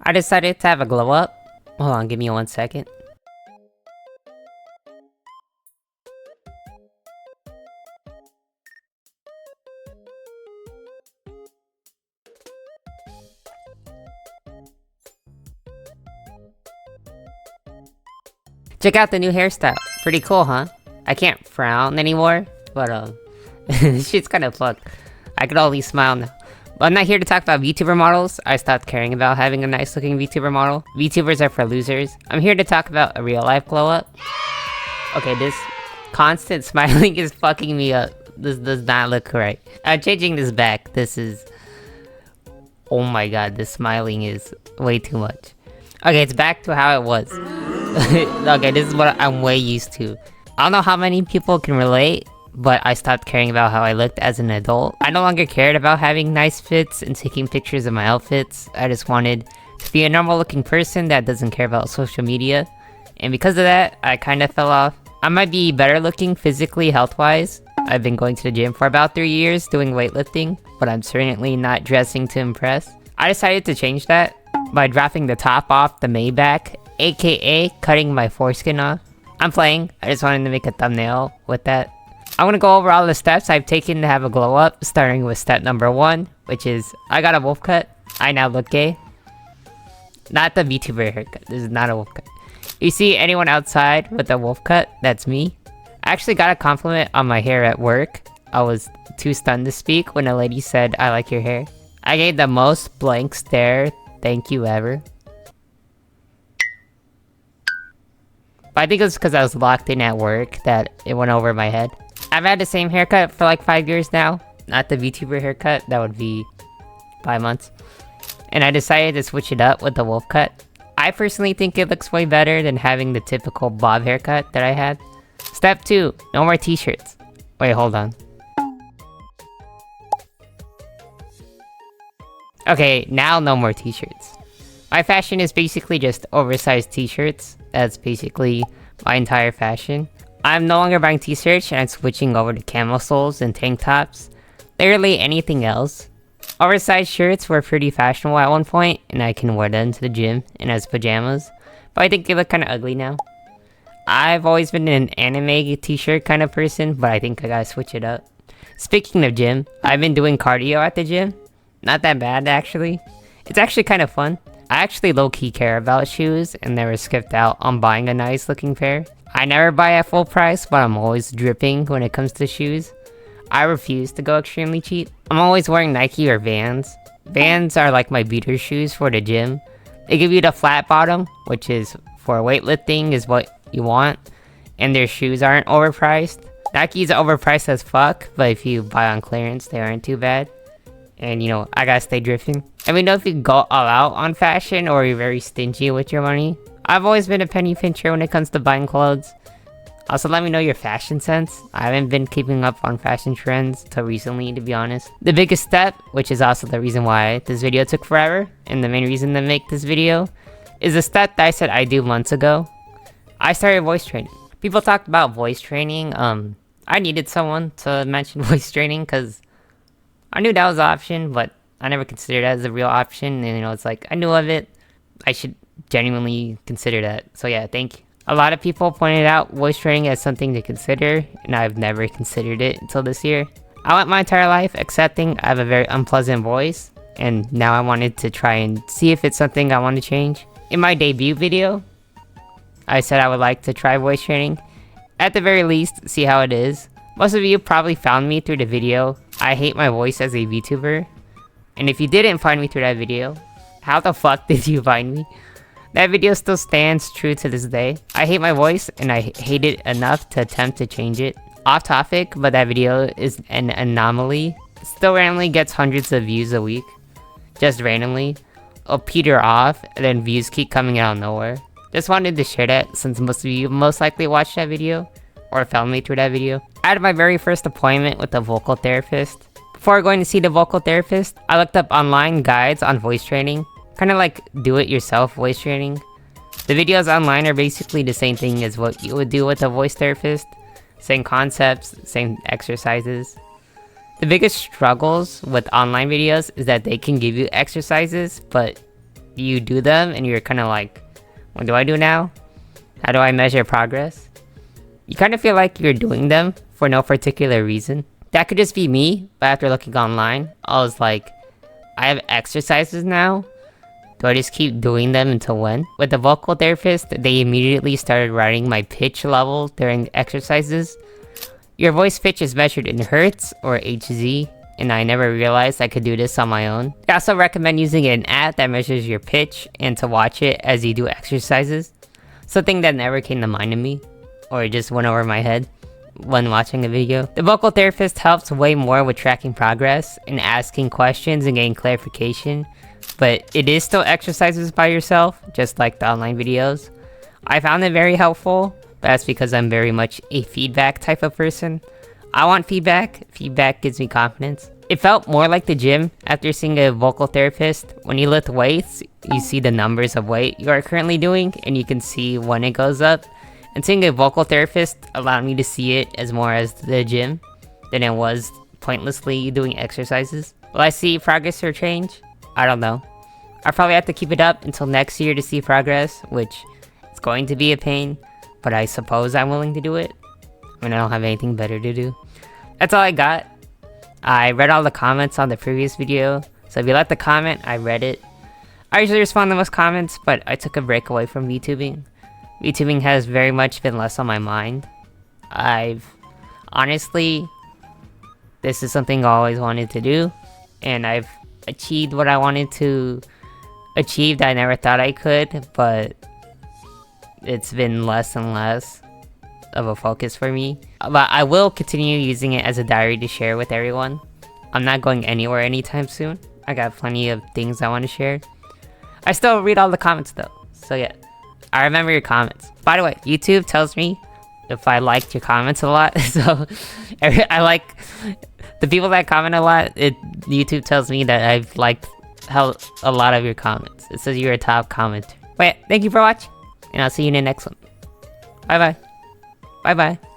I decided to have a glow up. Hold on, give me 1 second. Check out the new hairstyle. Pretty cool, huh? I can't frown anymore, but this shit's kind of fucked. I could only smile now. But I'm not here to talk about VTuber models. I stopped caring about having a nice looking VTuber model. VTubers are for losers. I'm here to talk about a real life glow up. Okay, this constant smiling is fucking me up. This does not look right. I'm changing this back. This is... Oh my god, this smiling is way too much. Okay, it's back to how it was. Okay, this is what I'm way used to. I don't know how many people can relate, but I stopped caring about how I looked as an adult. I no longer cared about having nice fits and taking pictures of my outfits. I just wanted to be a normal looking person that doesn't care about social media. And because of that, I kind of fell off. I might be better looking physically, health-wise. I've been going to the gym for about 3 years doing weightlifting, but I'm certainly not dressing to impress. I decided to change that by dropping the top off the Maybach, aka cutting my foreskin off. I'm playing, I just wanted to make a thumbnail with that. I'm gonna go over all the steps I've taken to have a glow up, starting with step number 1, which is I got a wolf cut. I now look gay. Not the VTuber haircut, this is not a wolf cut. You see anyone outside with a wolf cut, that's me. I actually got a compliment on my hair at work. I was too stunned to speak when a lady said, "I like your hair." I gave the most blank stare thank you ever. But I think it was because I was locked in at work that it went over my head. I've had the same haircut for like 5 years now. Not the VTuber haircut, that would be 5 months. And I decided to switch it up with the wolf cut. I personally think it looks way better than having the typical bob haircut that I had. Step 2, no more t-shirts. Wait, hold on. Okay, now no more t-shirts. My fashion is basically just oversized t-shirts. That's basically my entire fashion. I'm no longer buying t-shirts and I'm switching over to camo soles and tank tops. Literally anything else. Oversized shirts were pretty fashionable at one point and I can wear them to the gym and as pajamas. But I think they look kind of ugly now. I've always been an anime t-shirt kind of person, but I think I gotta switch it up. Speaking of gym, I've been doing cardio at the gym. Not that bad actually. It's actually kind of fun. I actually low-key care about shoes and never skipped out on buying a nice looking pair. I never buy at full price, but I'm always dripping when it comes to shoes. I refuse to go extremely cheap. I'm always wearing Nike or Vans. Vans are like my beater shoes for the gym. They give you the flat bottom, which is for weightlifting is what you want, and their shoes aren't overpriced. Nike's overpriced as fuck, but if you buy on clearance, they aren't too bad. And you know, I gotta stay drifting. Let me know if you go all out on fashion or you're very stingy with your money. I've always been a penny pincher when it comes to buying clothes. Also, let me know your fashion sense. I haven't been keeping up on fashion trends till recently, to be honest. The biggest step, which is also the reason why this video took forever, and the main reason to make this video, is a step that I said I'd do months ago. I started voice training. People talked about voice training. I needed someone to mention voice training because I knew that was an option, but I never considered that as a real option. And you know, it's like, I knew of it. I should genuinely consider that. So yeah, thank you. A lot of people pointed out voice training as something to consider, and I've never considered it until this year. I went my entire life accepting I have a very unpleasant voice, and now I wanted to try and see if it's something I want to change. In my debut video, I said I would like to try voice training. At the very least, see how it is. Most of you probably found me through the video, I hate my voice as a VTuber. And if you didn't find me through that video, how the fuck did you find me? That video still stands true to this day. I hate my voice and I hate it enough to attempt to change it. Off topic, but that video is an anomaly. It still randomly gets hundreds of views a week. Just randomly. It'll peter off and then views keep coming out of nowhere. Just wanted to share that since most of you most likely watched that video or found me through that video. I had my very first appointment with a vocal therapist. Before going to see the vocal therapist, I looked up online guides on voice training. Kind of like do-it-yourself voice training. The videos online are basically the same thing as what you would do with a voice therapist. Same concepts, same exercises. The biggest struggles with online videos is that they can give you exercises, but you do them and you're kind of like, what do I do now? How do I measure progress? You kind of feel like you're doing them for no particular reason. That could just be me, but after looking online, I was like, I have exercises now. Do I just keep doing them until when? With the vocal therapist, they immediately started writing my pitch level during exercises. Your voice pitch is measured in hertz or Hz, and I never realized I could do this on my own. I also recommend using an app that measures your pitch and to watch it as you do exercises. Something that never came to mind to me, or it just went over my head when watching a video. The vocal therapist helps way more with tracking progress and asking questions and getting clarification, but it is still exercises by yourself, just like the online videos. I found it very helpful, but that's because I'm very much a feedback type of person. I want feedback. Feedback gives me confidence. It felt more like the gym after seeing a vocal therapist. When you lift weights, you see the numbers of weight you are currently doing, and you can see when it goes up. And seeing a vocal therapist allowed me to see it as more as the gym than it was pointlessly doing exercises. Will I see progress or change? I don't know. I'll probably have to keep it up until next year to see progress, which is going to be a pain, but I suppose I'm willing to do it when I don't have anything better to do. That's all I got. I read all the comments on the previous video, so if you left a comment, I read it. I usually respond to most comments, but I took a break away from VTubing. VTubing has very much been less on my mind. Honestly, this is something I always wanted to do, and I've achieved what I wanted to achieve that I never thought I could, but it's been less and less of a focus for me. But I will continue using it as a diary to share with everyone. I'm not going anywhere anytime soon. I got plenty of things I want to share. I still read all the comments though, so yeah. I remember your comments. By the way, YouTube tells me if I liked your comments a lot, so I like the people that comment a lot. YouTube tells me that I've liked a lot of your comments. It says you're a top commenter. Wait, thank you for watching, and I'll see you in the next one. Bye bye. Bye bye.